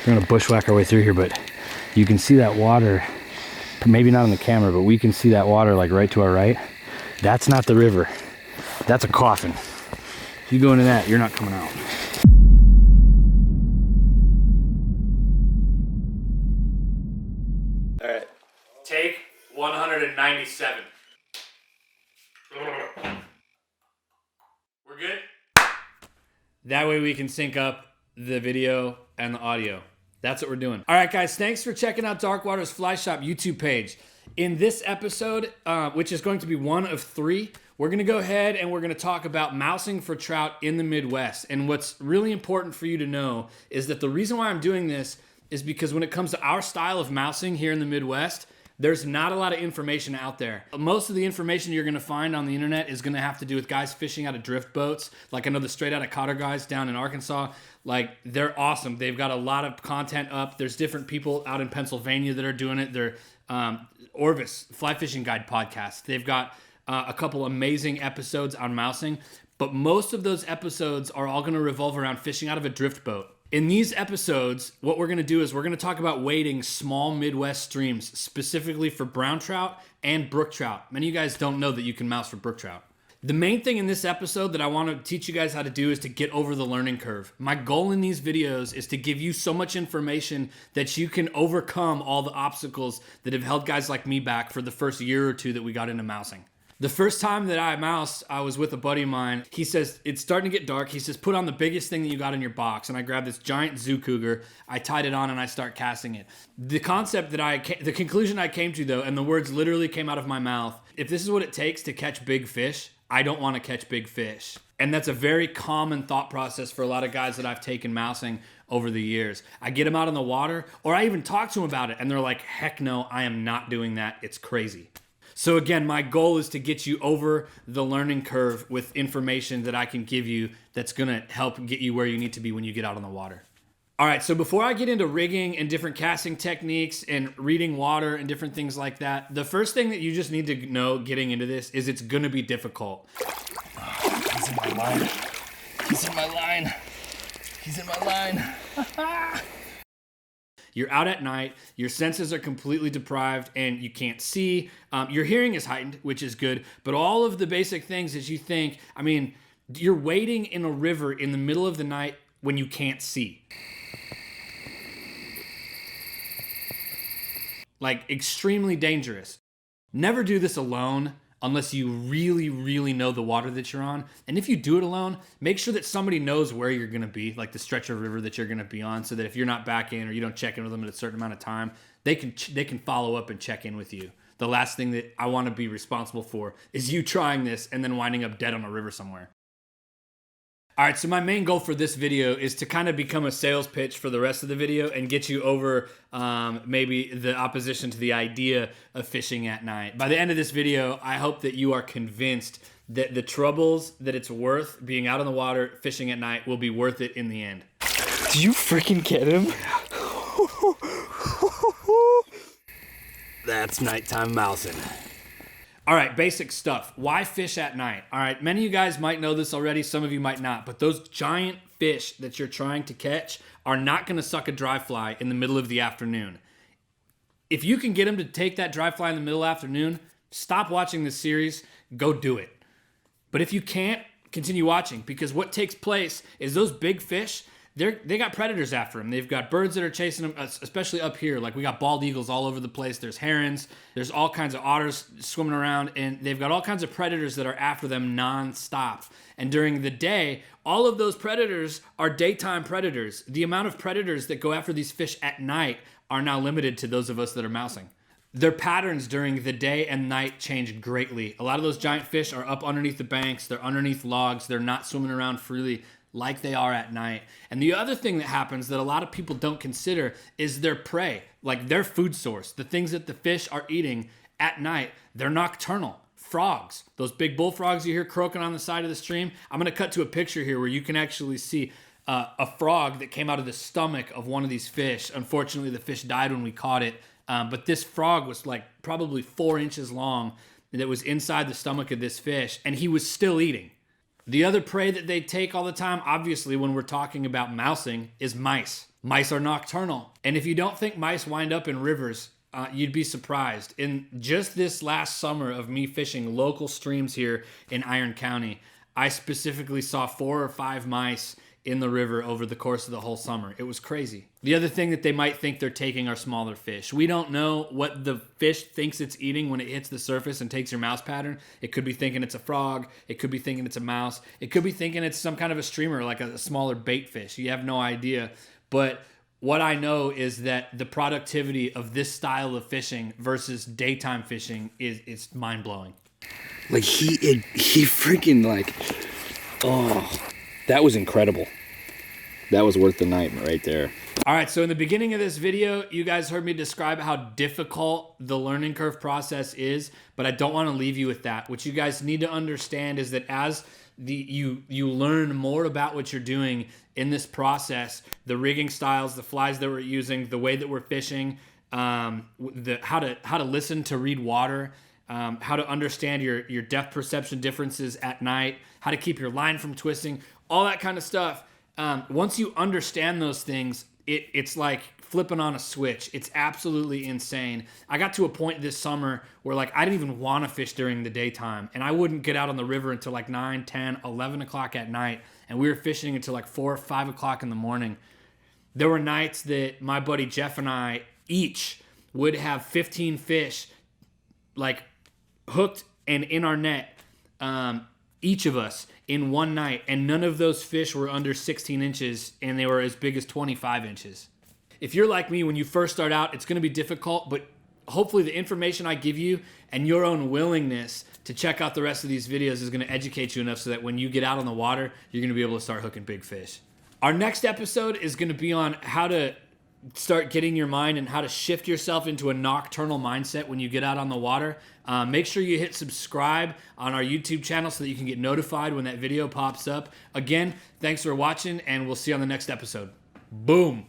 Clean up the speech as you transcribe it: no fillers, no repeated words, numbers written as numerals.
We're gonna bushwhack our way through here, but you can see that water, maybe not on the camera, but we can see that water like right to our right. That's not the river. That's a coffin. If you go into that, you're not coming out. All right, take 197. We're good? That way we can sync up the video and the audio. That's what we're doing. All right, guys, thanks for checking out Dark Water's Fly Shop YouTube page. In this episode, which is going to be one of 3, we're gonna go ahead and we're gonna talk about mousing for trout in the Midwest. And what's really important for you to know is that the reason why I'm doing this is because when it comes to our style of mousing here in the Midwest, there's not a lot of information out there. Most of the information you're gonna find on the internet is gonna have to do with guys fishing out of drift boats. Like I know the Straight Outta Cotter guys down in Arkansas, like they're awesome. They've got a lot of content up. There's different people out in Pennsylvania that are doing it. They're Orvis, Fly Fishing Guide podcast. They've got a couple amazing episodes on mousing, but most of those episodes are all gonna revolve around fishing out of a drift boat. In these episodes, what we're gonna do is we're gonna talk about wading small Midwest streams, specifically for brown trout and brook trout. Many of you guys don't know that you can mouse for brook trout. The main thing in this episode that I wanna teach you guys how to do is to get over the learning curve. My goal in these videos is to give you so much information that you can overcome all the obstacles that have held guys like me back for the first year or 2 that we got into mousing. The first time that I moused, I was with a buddy of mine. He says, it's starting to get dark. He says, put on the biggest thing that you got in your box. And I grabbed this giant zoo cougar. I tied it on and I start casting it. The conclusion I came to though, and the words literally came out of my mouth, if this is what it takes to catch big fish, I don't want to catch big fish. And that's a very common thought process for a lot of guys that I've taken mousing over the years. I get them out on the water, or I even talk to them about it, and they're like, heck no, I am not doing that. It's crazy. So again, my goal is to get you over the learning curve with information that I can give you that's gonna help get you where you need to be when you get out on the water. All right, so before I get into rigging and different casting techniques and reading water and different things like that, the first thing that you just need to know getting into this is it's gonna be difficult. He's in my line. He's in my line. He's in my line. You're out at night, your senses are completely deprived and you can't see. Your hearing is heightened, which is good, but all of the basic things as you think, I mean, you're wading in a river in the middle of the night when you can't see. Like extremely dangerous. Never do this alone unless you really, really know the water that you're on. And if you do it alone, make sure that somebody knows where you're gonna be, like the stretch of river that you're gonna be on, so that if you're not back in or you don't check in with them at a certain amount of time, they can follow up and check in with you. The last thing that I wanna be responsible for is you trying this and then winding up dead on a river somewhere. All right, so my main goal for this video is to kind of become a sales pitch for the rest of the video and get you over maybe the opposition to the idea of fishing at night. By the end of this video, I hope that you are convinced that the troubles that it's worth being out on the water fishing at night will be worth it in the end. Did you freaking get him? That's nighttime mousing. All right, basic stuff. Why fish at night? All right, many of you guys might know this already, some of you might not, but those giant fish that you're trying to catch are not gonna suck a dry fly in the middle of the afternoon. If you can get them to take that dry fly in the middle of the afternoon, stop watching this series, go do it. But if you can't, continue watching, because what takes place is those big fish, they got predators after them. They've got birds that are chasing them, especially up here. Like we got bald eagles all over the place. There's herons. There's all kinds of otters swimming around, and they've got all kinds of predators that are after them nonstop. And during the day, all of those predators are daytime predators. The amount of predators that go after these fish at night are now limited to those of us that are mousing. Their patterns during the day and night change greatly. A lot of those giant fish are up underneath the banks. They're underneath logs. They're not swimming around freely like they are at night. And the other thing that happens that a lot of people don't consider is their prey, like their food source, the things that the fish are eating at night. They're nocturnal. Frogs, those big bullfrogs you hear croaking on the side of the stream. I'm gonna cut to a picture here where you can actually see a frog that came out of the stomach of one of these fish. Unfortunately, the fish died when we caught it, but this frog was like probably 4 inches long that was inside the stomach of this fish, and he was still eating. The other prey that they take all the time, obviously when we're talking about mousing, is mice. Mice are nocturnal. And if you don't think mice wind up in rivers, you'd be surprised. In just this last summer of me fishing local streams here in Iron County, I specifically saw 4 or 5 mice in the river over the course of the whole summer. It was crazy. The other thing that they might think they're taking are smaller fish. We don't know what the fish thinks it's eating when it hits the surface and takes your mouse pattern. It could be thinking it's a frog. It could be thinking it's a mouse. It could be thinking it's some kind of a streamer, like a smaller bait fish. You have no idea. But what I know is that the productivity of this style of fishing versus daytime fishing is mind-blowing. Like he freaking like, oh, that was incredible. That was worth the night right there. All right, so in the beginning of this video, you guys heard me describe how difficult the learning curve process is, but I don't want to leave you with that. What you guys need to understand is that as you learn more about what you're doing in this process, the rigging styles, the flies that we're using, the way that we're fishing, how to listen to read water, how to understand your depth perception differences at night, how to keep your line from twisting, all that kind of stuff. Once you understand those things, it's like flipping on a switch. It's absolutely insane. I got to a point this summer where like I didn't even want to fish during the daytime, and I wouldn't get out on the river until like 9, 10, 11 o'clock at night, and we were fishing until like 4 or 5 o'clock in the morning. There were nights that my buddy Jeff and I each would have 15 fish like hooked and in our net, each of us in one night, and none of those fish were under 16 inches, and they were as big as 25 inches. If you're like me, when you first start out, it's going to be difficult, but hopefully the information I give you and your own willingness to check out the rest of these videos is going to educate you enough so that when you get out on the water, you're going to be able to start hooking big fish. Our next episode is going to be on how to start getting your mind and how to shift yourself into a nocturnal mindset when you get out on the water. Make sure you hit subscribe on our YouTube channel so that you can get notified when that video pops up. Again, thanks for watching, and we'll see you on the next episode. Boom.